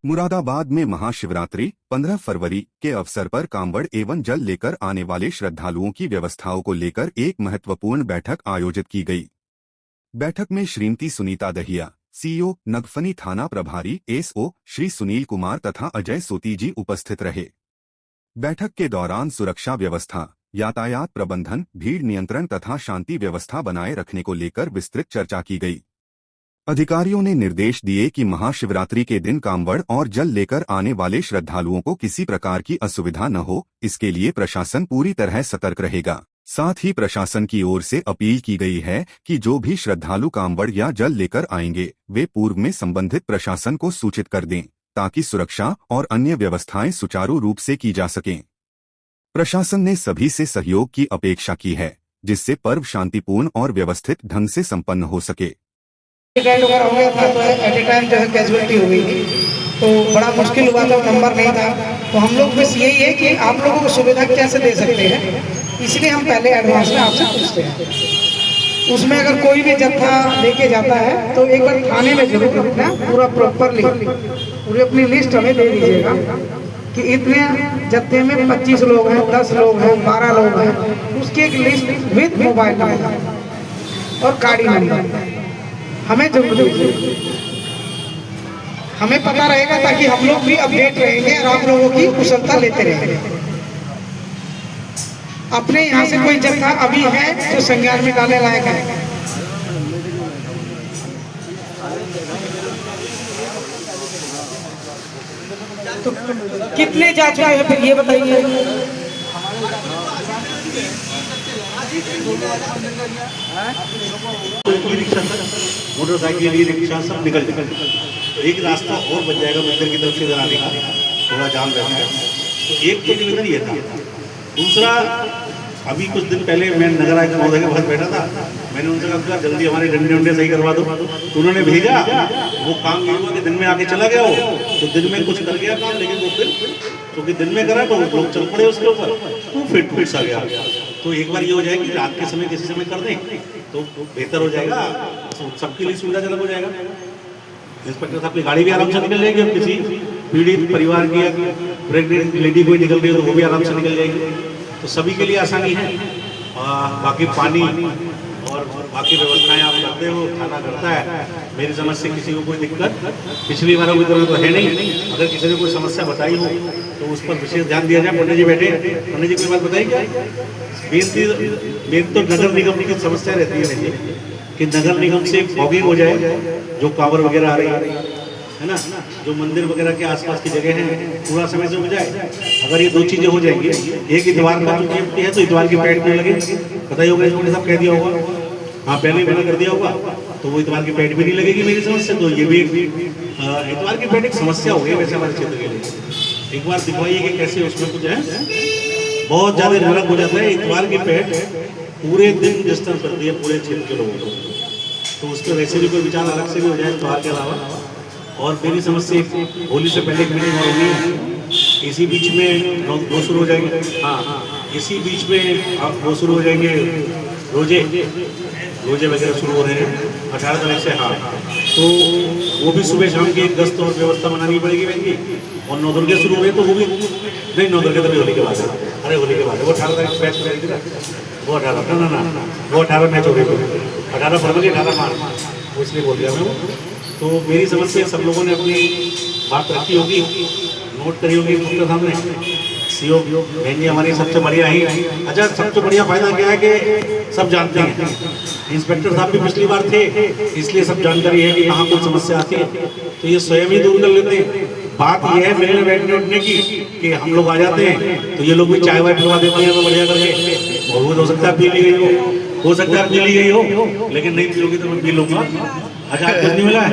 मुरादाबाद में महाशिवरात्रि 15 फरवरी के अवसर पर कांवड़ एवं जल लेकर आने वाले श्रद्धालुओं की व्यवस्थाओं को लेकर एक महत्वपूर्ण बैठक आयोजित की गई। बैठक में श्रीमती सुनीता दहिया, सीईओ, नगफनी थाना प्रभारी एसओ श्री सुनील कुमार तथा अजय सोती जी उपस्थित रहे। बैठक के दौरान सुरक्षा व्यवस्था, यातायात प्रबंधन, भीड़ नियंत्रण तथा शांति व्यवस्था बनाए रखने को लेकर विस्तृत चर्चा की गई। अधिकारियों ने निर्देश दिए कि महाशिवरात्रि के दिन कांवड़ और जल लेकर आने वाले श्रद्धालुओं को किसी प्रकार की असुविधा न हो, इसके लिए प्रशासन पूरी तरह सतर्क रहेगा। साथ ही प्रशासन की ओर से अपील की गई है कि जो भी श्रद्धालु कांवड़ या जल लेकर आएंगे वे पूर्व में संबंधित प्रशासन को सूचित कर दें, ताकि सुरक्षा और अन्य व्यवस्थाएं सुचारू रूप से की जा सकें। प्रशासन ने सभी से सहयोग की अपेक्षा की है, जिससे पर्व शांतिपूर्ण और व्यवस्थित ढंग से संपन्न हो सके। एक्सीडेंट वगैरह हो गया था तो एट ए टाइम जो है कैजुअलिटी हो गई थी, तो बड़ा मुश्किल हुआ था, नंबर नहीं था। तो हम लोग बस यही है कि आप लोगों को सुविधा कैसे दे सकते हैं, इसलिए हम पहले एडवांस में आपसे पूछते हैं। उसमें अगर कोई भी जत्था लेके जाता है तो एक बार थाने में जरूर अपना पूरा प्रॉपरली पूरी अपनी लिस्ट हमें दे दीजिएगा कि इतने जत्थे में 25 लोग हैं, 10 लोग हैं, 12 लोग हैं, उसकी एक लिस्ट विद मोबाइल नंबर और गाड़ी नंबर हमें जरूर दीजिए। हमें पता रहेगा ताकि हम लोग भी अपडेट रहेंगे और आप लोगों की कुशलता लेते रहेंगे। अपने यहाँ से कोई जत्था अभी है जो संज्ञान में डालने लायक है? तो कितने जा चुके हैं फिर ये बताइए। मोटरसाइकिल ई रिक्शा सब निकल तो एक रास्ता और बच जाएगा मंदिर की तरफ से इधर आने का, थोड़ा जाम रहता है। तो एक तो निवेदन ये था। दूसरा, अभी कुछ दिन पहले मैं नगर आयुक्त महोदय के पास बैठा था, मैंने उनसे कहा जल्दी हमारे डंडे उंडे सही करवा दो। तो उन्होंने भेजा, वो काम ये हुआ कि दिन में आके चला गया वो, तो दिन में कुछ कर गया काम, लेकिन वो फिर क्योंकि दिन में करा तो लोग चल पड़े उसके ऊपर, तो फिर सा गया। तो एक बार ये हो जाएगा कि रात के समय किसी समय कर दें तो बेहतर हो जाएगा, तो सबके लिए सुविधाजनक हो जाएगा। इंस्पेक्टर साहब की गाड़ी भी आराम से निकल जाएगी, और किसी पीड़ित परिवार की या प्रेग्नेंट लेडी कोई निकल रही है तो वो भी आराम से निकल जाएगी, तो सभी के लिए आसानी है। बाकी पानी और बाकी व्यवस्थाएं आप करते हो, थाना करता है। मेरी समझ से किसी को कोई दिक्कत पिछली बार की तरह तो है नहीं। अगर किसी ने कोई समस्या बताई हो तो उस पर विशेष ध्यान दिया जाए। पंडित जी बैठे, पंडित जी कोई बात बताइए क्या? मेन तो नगर निगम की समस्या रहती है कि नगर निगम से फॉगिंग हो जाए, जो कांवर वगैरह आ रही है ना, जो मंदिर वगैरह के आसपास की जगह है पूरा समय से हो जाए। अगर ये दो चीजें हो जाएंगी, एक इतवार का चूंकि है तो इतवार की पैड में लगे, पता ही होगा इसको सब कह दिया होगा, हाँ पहले ही मना कर दिया होगा, तो वो इतवार की पैड भी नहीं लगेगी मेरी समझ से। तो ये भी इतवार की पैड एक समस्या हो गई वैसे हमारे क्षेत्र के लिए। एक बार दिखवाइए कि कैसे उसमें कुछ है, बहुत ज्यादा नरक हो जाता है। इतवार की पैड पूरे दिन डिस्टर्ब करती है पूरे क्षेत्र के लोगों को, तो उस पर वैसे भी कोई विचार अलग से भी हो जाए इतवार के अलावा। और मेरी समझ से होली से पहले एक मीटिंग होगी, इसी बीच में वो शुरू हो जाएंगे। हाँ, इसी बीच में आप वो शुरू हो जाएंगे, रोजे वगैरह शुरू हो रहे हैं 18 तारीख से। हाँ, तो वो भी सुबह शाम की एक गश्त और व्यवस्था बनानी पड़ेगी बहन। और 9 दुर्गे शुरू हुए तो वो भी नहीं, 9 दुर्गे तो होली के बाद है। अरे होली के बाद है, वो 18 तारीख मैच करेगी ना, वो 18 ना वो 18 मैच हो गई, 18 फरवरी 18 मार्च, वो इसलिए बोल दिया मैं वो। तो मेरी समझ से सब लोगों ने अपनी बात रखी होगी, नोट करी होगी उनके सामने। सीओ बहन जी हमारी सबसे बढ़िया ही। अच्छा, सबसे बढ़िया फायदा क्या है कि सब जानते हैं, इंस्पेक्टर साहब भी पिछली बार थे, इसलिए सब जानकारी है कि कहाँ कोई समस्या आती है तो ये स्वयं ही दूर कर लेते हैं। बात यह है मिलने बैठने उठने की कि हम लोग आ जाते हैं तो ये लोग भी चाय वाय पिलवा देते हैं, तो बढ़िया करके। बहुत हो सकता है पी ली गई हो सकता है पी ली गई हो, लेकिन नहीं पिलोगी तो मैं पी लूंगा। अच्छा, कुछ नहीं मिला है।